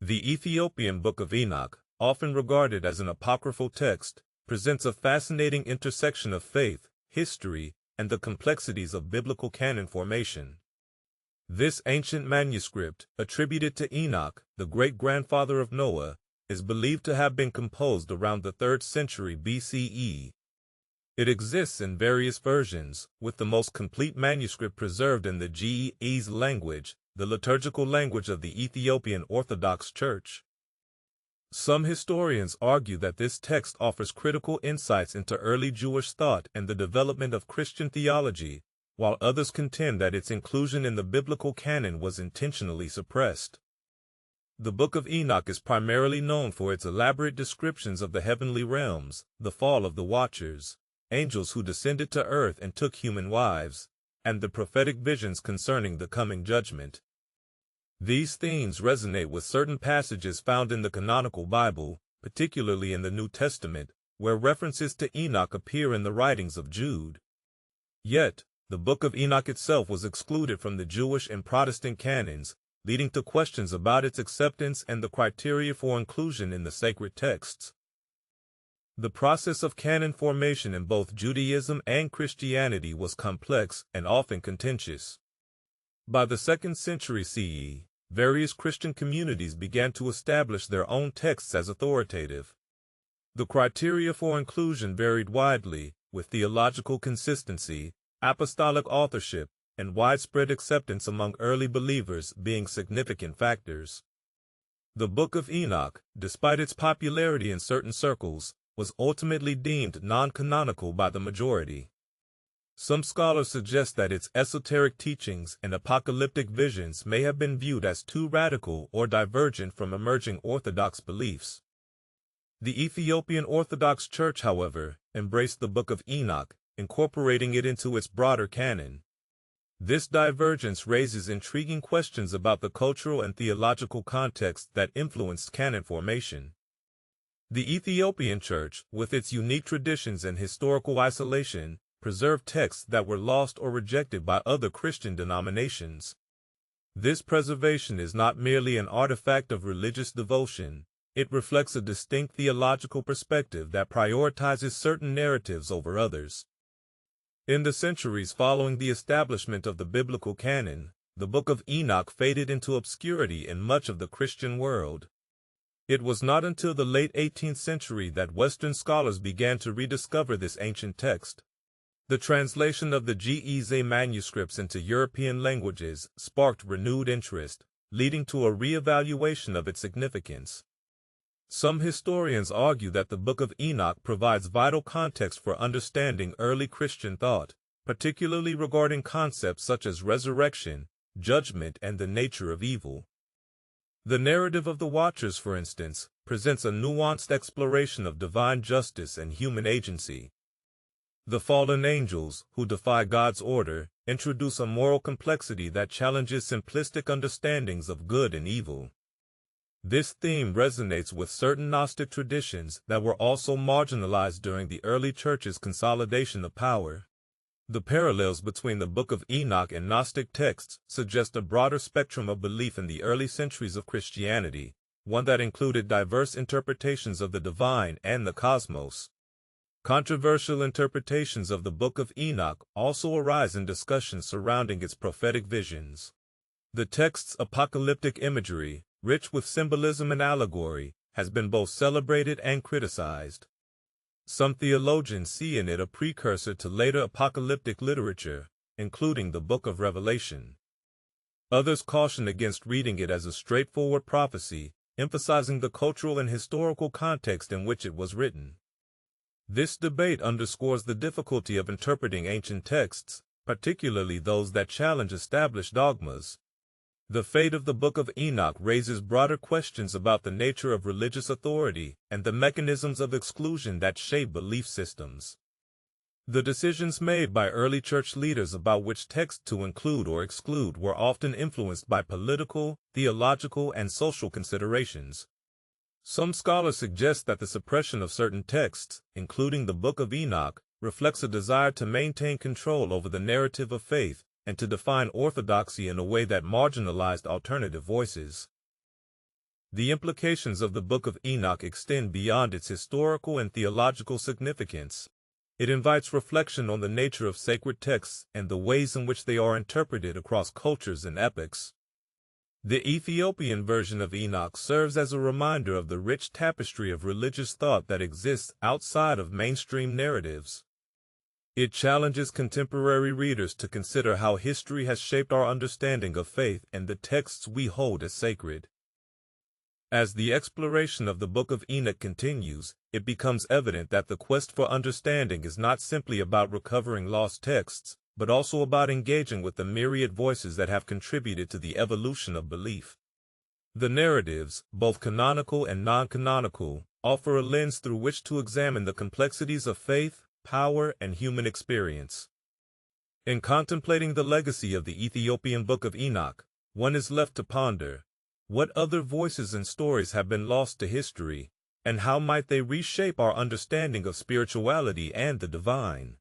The Ethiopian Book of Enoch, often regarded as an apocryphal text, presents a fascinating intersection of faith, history, and the complexities of biblical canon formation. This ancient manuscript, attributed to Enoch, the great-grandfather of Noah, is believed to have been composed around the 3rd century BCE. It exists in various versions, with the most complete manuscript preserved in the Ge'ez language, the liturgical language of the Ethiopian Orthodox Church. Some historians argue that this text offers critical insights into early Jewish thought and the development of Christian theology, while others contend that its inclusion in the biblical canon was intentionally suppressed. The Book of Enoch is primarily known for its elaborate descriptions of the heavenly realms, the fall of the Watchers, angels who descended to earth and took human wives, and the prophetic visions concerning the coming judgment. These themes resonate with certain passages found in the canonical Bible, particularly in the New Testament, where references to Enoch appear in the writings of Jude. Yet, the Book of Enoch itself was excluded from the Jewish and Protestant canons, leading to questions about its acceptance and the criteria for inclusion in the sacred texts. The process of canon formation in both Judaism and Christianity was complex and often contentious. By the 2nd century CE, various Christian communities began to establish their own texts as authoritative. The criteria for inclusion varied widely, with theological consistency, apostolic authorship, and widespread acceptance among early believers being significant factors. The Book of Enoch, despite its popularity in certain circles, was ultimately deemed non-canonical by the majority. Some scholars suggest that its esoteric teachings and apocalyptic visions may have been viewed as too radical or divergent from emerging Orthodox beliefs. The Ethiopian Orthodox Church, however, embraced the Book of Enoch, incorporating it into its broader canon. This divergence raises intriguing questions about the cultural and theological context that influenced canon formation. The Ethiopian Church, with its unique traditions and historical isolation, preserved texts that were lost or rejected by other Christian denominations. This preservation is not merely an artifact of religious devotion, it reflects a distinct theological perspective that prioritizes certain narratives over others. In the centuries following the establishment of the biblical canon, the Book of Enoch faded into obscurity in much of the Christian world. It was not until the late 18th century that Western scholars began to rediscover this ancient text. The translation of the Ge'ez manuscripts into European languages sparked renewed interest, leading to a re-evaluation of its significance. Some historians argue that the Book of Enoch provides vital context for understanding early Christian thought, particularly regarding concepts such as resurrection, judgment, and the nature of evil. The narrative of the Watchers, for instance, presents a nuanced exploration of divine justice and human agency. The fallen angels, who defy God's order, introduce a moral complexity that challenges simplistic understandings of good and evil. This theme resonates with certain Gnostic traditions that were also marginalized during the early Church's consolidation of power. The parallels between the Book of Enoch and Gnostic texts suggest a broader spectrum of belief in the early centuries of Christianity, one that included diverse interpretations of the divine and the cosmos. Controversial interpretations of the Book of Enoch also arise in discussions surrounding its prophetic visions. The text's apocalyptic imagery, rich with symbolism and allegory, has been both celebrated and criticized. Some theologians see in it a precursor to later apocalyptic literature, including the Book of Revelation. Others caution against reading it as a straightforward prophecy, emphasizing the cultural and historical context in which it was written. This debate underscores the difficulty of interpreting ancient texts, particularly those that challenge established dogmas. The fate of the Book of Enoch raises broader questions about the nature of religious authority and the mechanisms of exclusion that shape belief systems. The decisions made by early church leaders about which text to include or exclude were often influenced by political, theological, and social considerations. Some scholars suggest that the suppression of certain texts, including the Book of Enoch, reflects a desire to maintain control over the narrative of faith and to define orthodoxy in a way that marginalized alternative voices. The implications of the Book of Enoch extend beyond its historical and theological significance. It invites reflection on the nature of sacred texts and the ways in which they are interpreted across cultures and epochs. The Ethiopian version of Enoch serves as a reminder of the rich tapestry of religious thought that exists outside of mainstream narratives. It challenges contemporary readers to consider how history has shaped our understanding of faith and the texts we hold as sacred. As the exploration of the Book of Enoch continues, it becomes evident that the quest for understanding is not simply about recovering lost texts, but also about engaging with the myriad voices that have contributed to the evolution of belief. The narratives, both canonical and non-canonical, offer a lens through which to examine the complexities of faith, power, and human experience. In contemplating the legacy of the Ethiopian Book of Enoch, one is left to ponder, what other voices and stories have been lost to history, and how might they reshape our understanding of spirituality and the divine?